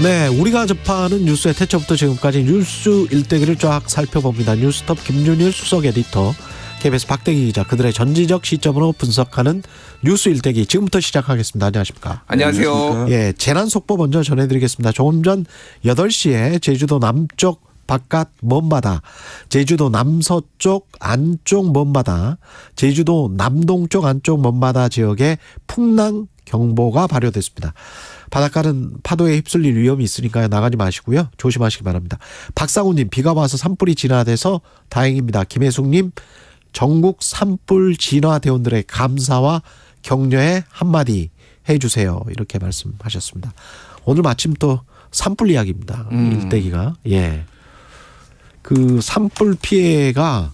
네, 우리가 접하는 뉴스의 태초부터 지금까지 뉴스 일대기를 쫙 살펴봅니다. 뉴스톱 김준일 수석 에디터, KBS 박대기 기자, 그들의 전지적 시점으로 분석하는 뉴스 일대기 지금부터 시작하겠습니다. 안녕하십니까? 안녕하세요. 예, 재난 속보 먼저 전해드리겠습니다. 조금 전 8시에 제주도 남쪽 바깥 먼바다, 제주도 남서쪽 안쪽 먼바다, 제주도 남동쪽 안쪽 먼바다 지역에 풍랑 경보가 발효됐습니다. 바닷가는 파도에 휩쓸릴 위험이 있으니까요. 나가지 마시고요. 조심하시기 바랍니다. 박상우님, 비가 와서 산불이 진화돼서 다행입니다. 김혜숙님, 전국 산불 진화 대원들의 감사와 격려의 한마디 해주세요. 이렇게 말씀하셨습니다. 오늘 마침 또 산불 이야기입니다. 일대기가. 예. 그 산불 피해가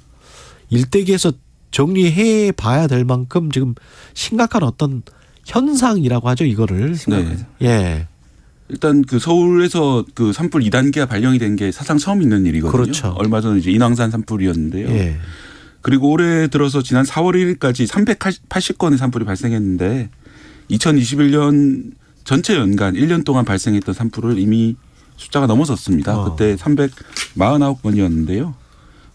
일대기에서 정리해 봐야 될 만큼 지금 심각한 어떤 현상이라고 하죠, 이거를. 네. 예. 일단 그 서울에서 그 산불 2단계가 발령이 된 게 사상 처음 있는 일이거든요. 그렇죠. 얼마 전에 이제 인왕산 산불이었는데요. 예. 그리고 올해 들어서 지난 4월 1일까지 380건의 산불이 발생했는데 2021년 전체 연간 1년 동안 발생했던 산불을 이미 숫자가 넘어섰습니다. 그때 349건이었는데요.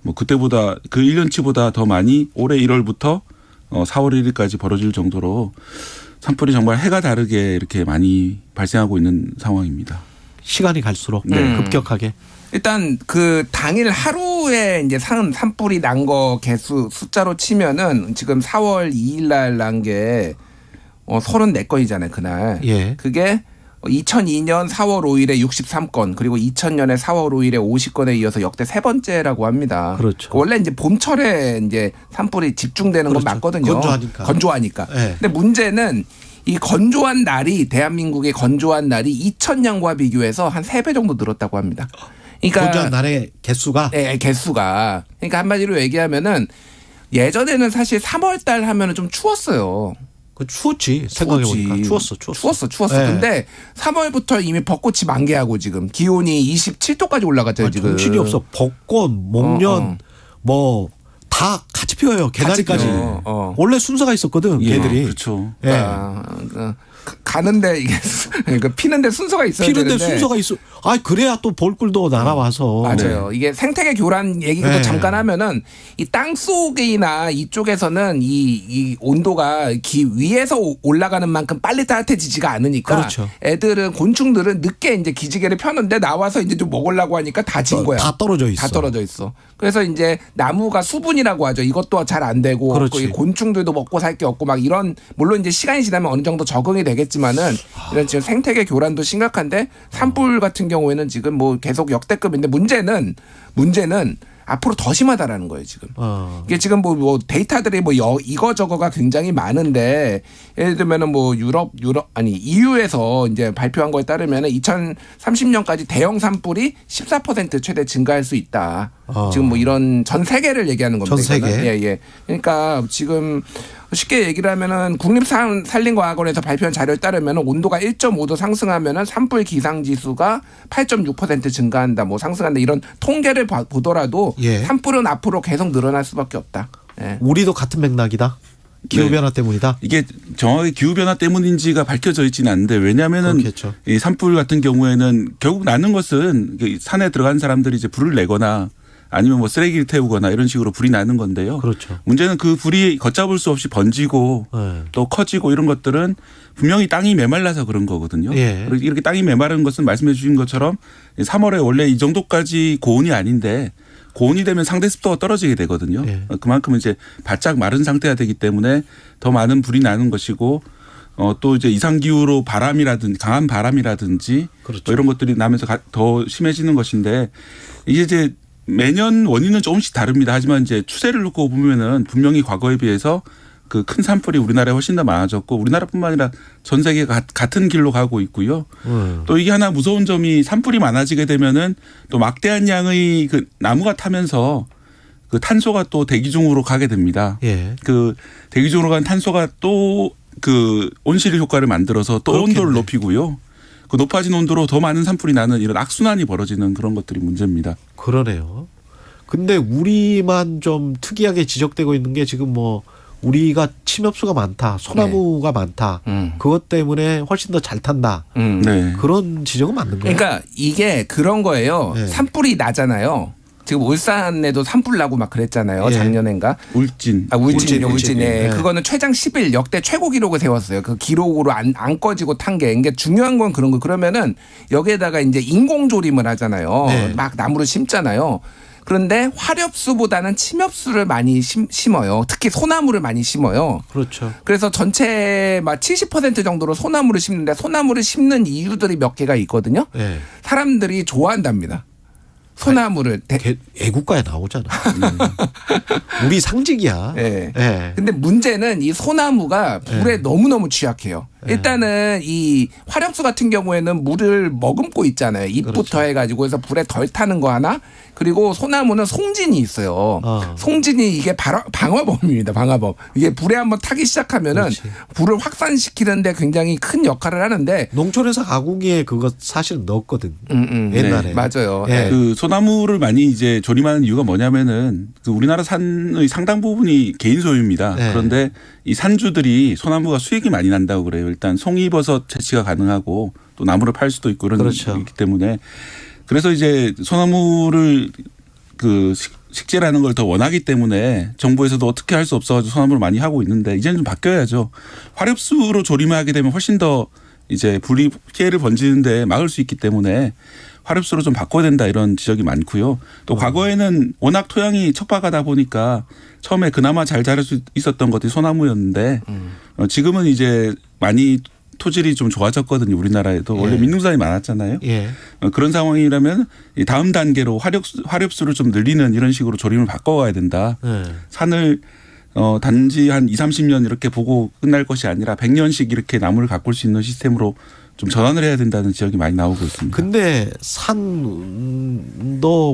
뭐 그때보다 그 1년치보다 더 많이 올해 1월부터 4월 1일까지 벌어질 정도로 산불이 정말 해가 다르게 이렇게 많이 발생하고 있는 상황입니다. 시간이 갈수록 급격하게. 일단 그 당일 하루에 이제 산불이 난 거 개수 숫자로 치면은 지금 4월 2일 날 난 게 34건이잖아요, 그날. 예. 그게 2002년 4월 5일에 63건, 그리고 2000년에 4월 5일에 50건에 이어서 역대 세 번째라고 합니다. 그렇죠. 원래 이제 봄철에 이제 산불이 집중되는 그렇죠. 건 맞거든요. 건조하니까. 네. 근데 문제는 이 건조한 날이, 대한민국의 건조한 날이 2000년과 비교해서 한 3배 정도 늘었다고 합니다. 그러니까 건조한 날의 개수가. 네, 개수가. 그러니까 한마디로 얘기하면은 예전에는 사실 3월 달 하면은 좀 추웠어요. 그 추웠지. 생각해보니까. 추웠어. 추웠어. 네. 근데 3월부터 이미 벚꽃이 만개하고 지금 기온이 27도까지 올라갔잖아요, 지금. 정신이 없어. 벚꽃, 목련, 뭐, 다 같이 피워요. 개나리까지. 원래 순서가 있었거든, 개들이. 그렇죠. 예. 가는데 이게 그러니까 피는데 순서가 있어야 피는데 되는데. 순서가 있어. 아, 그래야 또 볼꿀도 날아와서. 맞아요. 이게 생태계 교란 얘기도 네. 잠깐 하면은 이 땅 속이나 이쪽에서는 이 온도가 위에서 올라가는 만큼 빨리 따뜻해지지가 않으니까. 그렇죠. 애들은, 곤충들은 늦게 이제 기지개를 펴는데 나와서 이제 좀 먹으려고 하니까 다 진 거야. 다 떨어져 있어. 다 떨어져 있어. 그래서 이제 나무가 수분이라고 하죠. 이것도 잘 안 되고. 그렇지. 곤충들도 먹고 살 게 없고 막 이런, 물론 이제 시간이 지나면 어느 정도 적응이 되겠지만은 이런 지금 생태계 교란도 심각한데 산불 같은 경우에는 지금 뭐 계속 역대급인데 문제는 앞으로 더 심하다라는 거예요, 지금. 이게 지금 뭐 데이터들이 뭐 이거저거가 굉장히 많은데, 예를 들면은 뭐 EU에서 이제 발표한 거에 따르면은 2030년까지 대형 산불이 14% 최대 증가할 수 있다. 지금 뭐 이런 전 세계를 얘기하는 겁니다. 전 세계. 예. 그러니까 지금 쉽게 얘기를 하면은 국립산림과학원에서 발표한 자료에 따르면 온도가 1.5도 상승하면은 산불 기상 지수가 8.6% 증가한다, 뭐 상승한다, 이런 통계를 보더라도 예. 산불은 앞으로 계속 늘어날 수밖에 없다. 예. 우리도 같은 맥락이다. 기후변화 때문이다. 이게 정확히 기후변화 때문인지가 밝혀져 있지는 않은데, 왜냐하면은 이 산불 같은 경우에는 결국 나는 것은 산에 들어간 사람들이 이제 불을 내거나 아니면 뭐 쓰레기를 태우거나 이런 식으로 불이 나는 건데요. 그렇죠. 문제는 그 불이 걷잡을 수 없이 번지고 또 커지고 이런 것들은 분명히 땅이 메말라서 그런 거거든요. 예. 이렇게 땅이 메마른 것은 말씀해 주신 것처럼 3월에 원래 이 정도까지 고온이 아닌데 고온이 되면 상대 습도가 떨어지게 되거든요. 예. 그만큼 이제 바짝 마른 상태가 되기 때문에 더 많은 불이 나는 것이고, 또 이제 이상기후로 강한 바람이라든지 그렇죠. 뭐 이런 것들이 나면서 더 심해지는 것인데, 이제 매년 원인은 조금씩 다릅니다. 하지만 이제 추세를 놓고 보면은 분명히 과거에 비해서 그 큰 산불이 우리나라에 훨씬 더 많아졌고, 우리나라뿐만 아니라 전 세계가 같은 길로 가고 있고요. 또 이게 하나 무서운 점이, 산불이 많아지게 되면은 또 막대한 양의 그 나무가 타면서 그 탄소가 또 대기 중으로 가게 됩니다. 예. 그 대기 중으로 간 탄소가 또 그 온실 효과를 만들어서 또 그렇겠네. 온도를 높이고요. 그 높아진 온도로 더 많은 산불이 나는 이런 악순환이 벌어지는 그런 것들이 문제입니다. 그러네요. 근데 우리만 좀 특이하게 지적되고 있는 게 지금 뭐 우리가 침엽수가 많다, 소나무가 많다. 그것 때문에 훨씬 더 잘 탄다. 네. 그런 지적은 맞는 거예요. 그러니까 이게 그런 거예요. 네. 산불이 나잖아요. 지금 울산에도 산불 나고 막 그랬잖아요. 예. 작년엔가. 울진. 울진이요, 울진. 울진에. 예. 그거는 최장 10일 역대 최고 기록을 세웠어요. 그 기록으로 안 꺼지고 탄 게. 이게 중요한 건 그런 거. 그러면은 여기에다가 이제 인공조림을 하잖아요. 네. 막 나무를 심잖아요. 그런데 화렵수보다는 침엽수를 많이 심어요. 특히 소나무를 많이 심어요. 그렇죠. 그래서 전체 막 70% 정도로 소나무를 심는데 소나무를 심는 이유들이 몇 개가 있거든요. 예. 사람들이 좋아한답니다. 소나무를. 애국가에 나오잖아. 우리 상징이야. 예. 예. 근데 문제는 이 소나무가 불에 너무너무 취약해요. 일단은 이 화렵수 같은 경우에는 물을 머금고 있잖아요. 잎부터 그렇죠. 해가지고 해서 불에 덜 타는 거 하나. 그리고 소나무는 송진이 있어요. 송진이 이게 방화범입니다. 방화범. 이게 불에 한번 타기 시작하면은 그렇지. 불을 확산시키는데 굉장히 큰 역할을 하는데. 농촌에서 가공기에 그거 사실 넣었거든. 옛날에. 네, 맞아요. 예. 네. 그 소나무를 많이 이제 조림하는 이유가 뭐냐면은 그 우리나라 산의 상당 부분이 개인 소유입니다. 네. 그런데 이 산주들이 소나무가 수익이 많이 난다고 그래요. 일단 송이버섯 채취가 가능하고 또 나무를 팔 수도 있고 그런 그렇죠. 게 있기 때문에 그래서 이제 소나무를 그 식재라는 걸 더 원하기 때문에 정부에서도 어떻게 할 수 없어가지고 소나무를 많이 하고 있는데 이제는 좀 바뀌어야죠. 화렵수로 조림하게 되면 훨씬 더 이제 불이 피해를 번지는데 막을 수 있기 때문에 화렵수로 좀 바꿔야 된다 이런 지적이 많고요. 또 과거에는 워낙 토양이 척박하다 보니까 처음에 그나마 잘 자랄 수 있었던 것이 소나무였는데 지금은 이제 많이 토질이 좀 좋아졌거든요. 우리나라에도 원래 예. 민둥산이 많았잖아요. 예. 그런 상황이라면 이 다음 단계로 화렵수를 좀 늘리는 이런 식으로 조림을 바꿔가야 된다. 예. 산을 단지 한 20-30년 이렇게 보고 끝날 것이 아니라 100년씩 이렇게 나무를 가꿀 수 있는 시스템으로 좀 전환을 해야 된다는 지적이 많이 나오고 있습니다. 근데 산도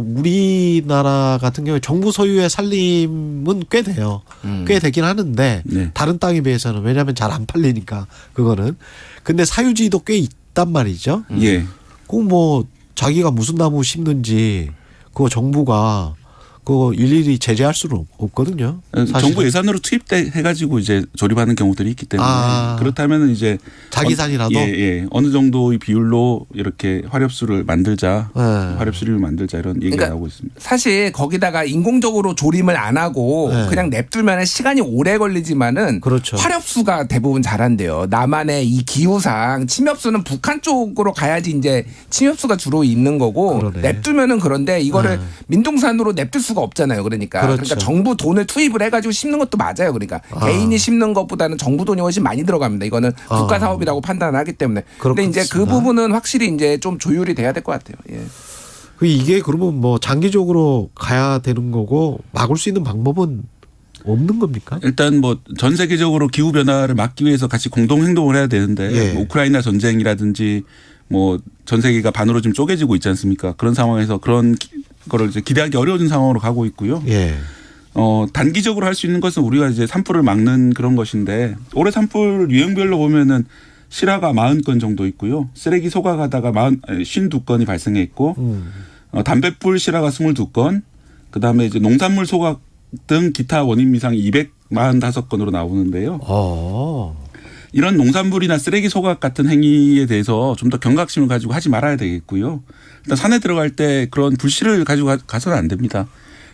우리나라 같은 경우에 정부 소유의 산림은 꽤 돼요. 꽤 되긴 하는데 네. 다른 땅에 비해서는 왜냐하면 잘 안 팔리니까 그거는. 근데 사유지도 꽤 있단 말이죠. 예. 꼭 뭐 자기가 무슨 나무 심는지 그거 정부가 그거 일일이 제재할 수는 없거든요. 사실은. 정부 예산으로 투입해가지고 이제 조립하는 경우들이 있기 때문에 그렇다면 이제 자기 산이라도 예. 어느 정도의 비율로 이렇게 화렵수를 만들자, 예. 화렵수를 만들자 이런 얘기가 그러니까 나오고 있습니다. 사실 거기다가 인공적으로 조림을 안 하고 네. 그냥 냅두면 시간이 오래 걸리지만은 그렇죠. 화렵수가 대부분 잘한대요. 남한의 이 기후상 침엽수는 북한 쪽으로 가야지 이제 침엽수가 주로 있는 거고 그러네. 냅두면은 그런데 이거를 민둥산으로 냅둘 수가 없잖아요. 그러니까 그렇죠. 그러니까 정부 돈을 투입을 해가지고 심는 것도 맞아요. 그러니까 개인이 심는 것보다는 정부 돈이 훨씬 많이 들어갑니다. 이거는 국가 사업이라고 판단을 하기 때문에. 근데 이제 그 그렇습니다. 부분은 확실히 이제 좀 조율이 돼야 될 것 같아요. 예. 이게 그러면 뭐 장기적으로 가야 되는 거고 막을 수 있는 방법은 없는 겁니까? 일단 뭐 전 세계적으로 기후 변화를 막기 위해서 같이 공동 행동을 해야 되는데 예. 뭐 우크라이나 전쟁이라든지 뭐 전 세계가 반으로 좀 쪼개지고 있지 않습니까? 그런 상황에서 그런 거를 이제 기대하기 어려운 상황으로 가고 있고요. 예. 단기적으로 할 수 있는 것은 우리가 이제 산불을 막는 그런 것인데 올해 산불 유형별로 보면은 실화가 40건 정도 있고요. 쓰레기 소각하다가 52건이 발생했고 담뱃불 실화가 22건, 그다음에 이제 농산물 소각 등 기타 원인 미상이 245건으로 나오는데요. 이런 농산물이나 쓰레기 소각 같은 행위에 대해서 좀 더 경각심을 가지고 하지 말아야 되겠고요. 일단 산에 들어갈 때 그런 불씨를 가지고 가서는 안 됩니다.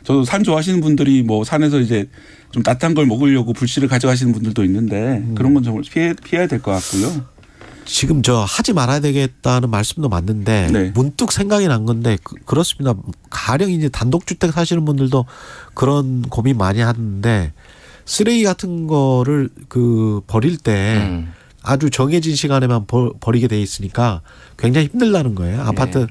저도 산 좋아하시는 분들이 뭐 산에서 이제 좀 따뜻한 걸 먹으려고 불씨를 가져가시는 분들도 있는데 그런 건 정말 피해야 될 것 같고요. 지금 저 하지 말아야 되겠다는 말씀도 맞는데 네. 문득 생각이 난 건데 그렇습니다. 가령 이제 단독주택 사시는 분들도 그런 고민 많이 하는데 쓰레기 같은 거를 그 버릴 때 아주 정해진 시간에만 버리게 돼 있으니까 굉장히 힘들다는 거예요. 아파트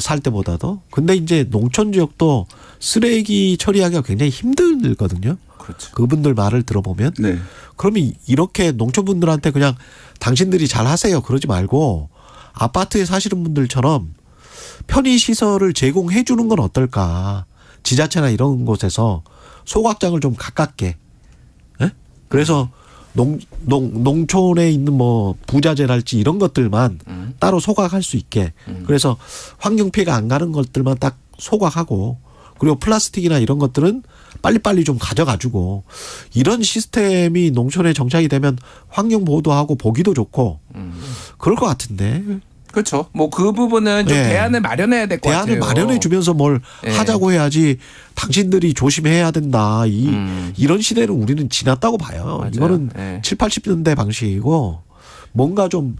살 때보다도. 근데 이제 농촌 지역도 쓰레기 처리하기가 굉장히 힘들거든요. 그렇죠. 그분들 말을 들어보면. 네. 그러면 이렇게 농촌분들한테 그냥 당신들이 잘 하세요. 그러지 말고 아파트에 사시는 분들처럼 편의시설을 제공해 주는 건 어떨까. 지자체나 이런 곳에서 소각장을 좀 가깝게. 예? 그래서 농촌에 있는 뭐 부자재랄지 이런 것들만 따로 소각할 수 있게. 그래서 환경 피해가 안 가는 것들만 딱 소각하고 그리고 플라스틱이나 이런 것들은 빨리빨리 좀 가져가지고 이런 시스템이 농촌에 정착이 되면 환경 보호도 하고 보기도 좋고 그럴 것 같은데. 그렇죠. 뭐 그 부분은 좀 네. 대안을 마련해야 될 것 같아요. 대안을 마련해 주면서 뭘 네. 하자고 해야지 당신들이 조심해야 된다. 이런 시대는 우리는 지났다고 봐요. 맞아요. 이거는 네. 7, 80년대 방식이고 뭔가 좀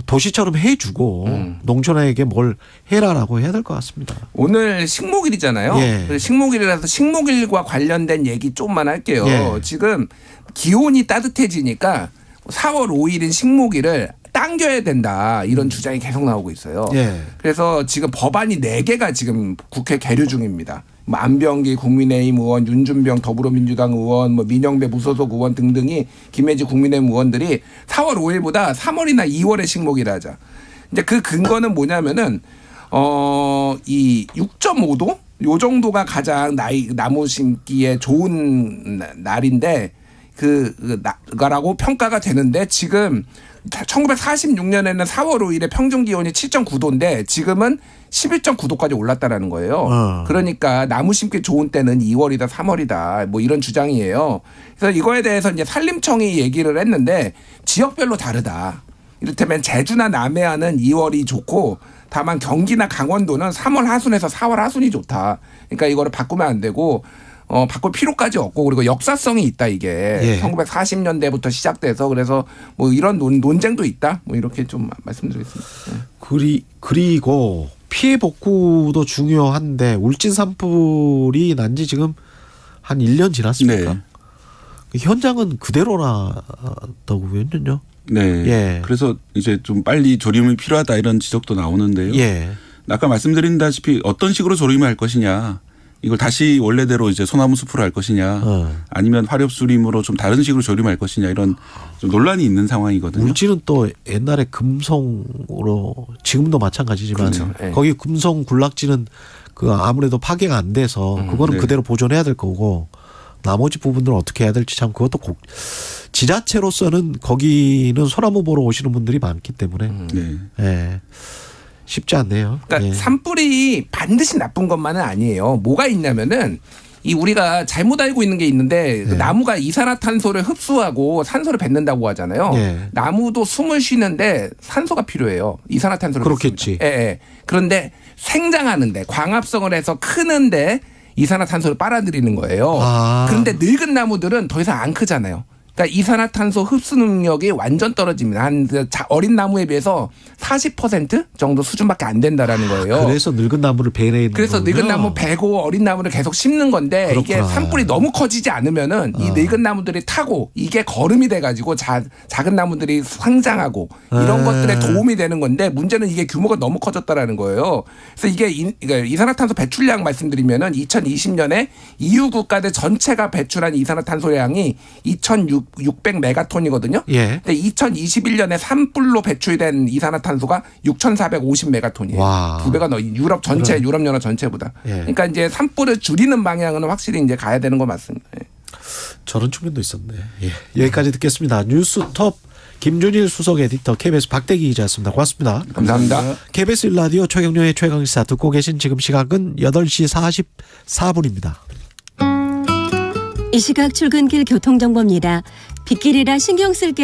도시처럼 해주고 농촌에게 뭘 해라라고 해야 될 것 같습니다. 오늘 식목일이잖아요. 예. 그래서 식목일이라서 식목일과 관련된 얘기 좀만 할게요. 예. 지금 기온이 따뜻해지니까 4월 5일인 식목일을 당겨야 된다. 이런 주장이 계속 나오고 있어요. 예. 그래서 지금 법안이 4개가 지금 국회 계류 중입니다. 뭐 안병기 국민의힘 의원, 윤준병 더불어민주당 의원, 뭐 민영배 무소속 의원 등등이 김혜지 국민의힘 의원들이 4월 5일보다 3월이나 2월에 식목일 하자. 이제 그 근거는 뭐냐면은 이 6.5도 요 정도가 가장 나무 심기에 좋은 날인데 그라고 평가가 되는데 지금 1946년에는 4월 5일에 평균 기온이 7.9도인데 지금은 11.9도까지 올랐다라는 거예요. 그러니까 나무 심기 좋은 때는 2월이다 3월이다 뭐 이런 주장이에요. 그래서 이거에 대해서 이제 산림청이 얘기를 했는데 지역별로 다르다. 이를테면 제주나 남해안은 2월이 좋고 다만 경기나 강원도는 3월 하순에서 4월 하순이 좋다. 그러니까 이거를 바꾸면 안 되고 바꿀 필요까지 없고 그리고 역사성이 있다 이게. 예. 1940년대부터 시작돼서 그래서 뭐 이런 논쟁도 있다. 뭐 이렇게 좀 말씀드리겠습니다. 네. 그리고 피해 복구도 중요한데 울진 산불이 난 지 지금 한 1년 지났습니까? 네. 현장은 그대로라더군요. 네. 예. 그래서 이제 좀 빨리 조림이 필요하다 이런 지적도 나오는데요. 예. 아까 말씀드린다시피 어떤 식으로 조림을 할 것이냐. 이걸 다시 원래대로 이제 소나무 숲으로 할 것이냐. 아니면 화렵수림으로 좀 다른 식으로 조림할 것이냐 이런 좀 논란이 있는 상황이거든요. 울진은 또 옛날에 금송으로 지금도 마찬가지지만 그렇죠. 예. 거기 금송 군락지는 그 아무래도 파괴가 안 돼서 그거는 네. 그대로 보존해야 될 거고 나머지 부분들은 어떻게 해야 될지 참 그것도 지자체로서는 거기는 소나무 보러 오시는 분들이 많기 때문에 네. 예. 쉽지 않네요. 그러니까 예. 산불이 반드시 나쁜 것만은 아니에요. 뭐가 있냐면은 이 우리가 잘못 알고 있는 게 있는데 그 나무가 이산화탄소를 흡수하고 산소를 뱉는다고 하잖아요. 예. 나무도 숨을 쉬는데 산소가 필요해요. 이산화탄소를 그렇겠지. 뱉습니다. 예, 예. 그런데 생장하는데 광합성을 해서 크는데 이산화탄소를 빨아들이는 거예요. 아. 그런데 늙은 나무들은 더 이상 안 크잖아요. 그러니까 이산화탄소 흡수 능력이 완전 떨어집니다. 한 어린 나무에 비해서 40% 정도 수준밖에 안 된다라는 거예요. 그래서 늙은 나무를 베내는 그래서 거군요. 늙은 나무 베고 어린 나무를 계속 심는 건데 이게 그렇구나. 산불이 너무 커지지 않으면은 이 늙은 나무들이 타고 이게 거름이 돼가지고 작은 나무들이 성장하고 이런 것들에 도움이 되는 건데 문제는 이게 규모가 너무 커졌다라는 거예요. 그래서 이게 그러니까 이산화탄소 배출량 말씀드리면은 2020년에 EU 국가들 전체가 배출한 이산화탄소량이 2,600메가톤이거든요. 예. 근데 2021년에 산불로 배출된 이산화탄소가 6,450메가톤이에요. 와. 2배가 더 유럽 전체 유럽연합 전체보다. 예. 그러니까 이제 산불을 줄이는 방향은 확실히 이제 가야 되는 거 맞습니다. 예. 저런 측면도 있었네. 예. 여기까지 듣겠습니다. 뉴스톱 김준일 수석 에디터 KBS 박대기 기자였습니다. 고맙습니다. 감사합니다. KBS 1라디오 최경련의 최강시사 듣고 계신 지금 시각은 8시 44분입니다. 이 시각 출근길 교통정보입니다. 빗길이라 신경 쓸 게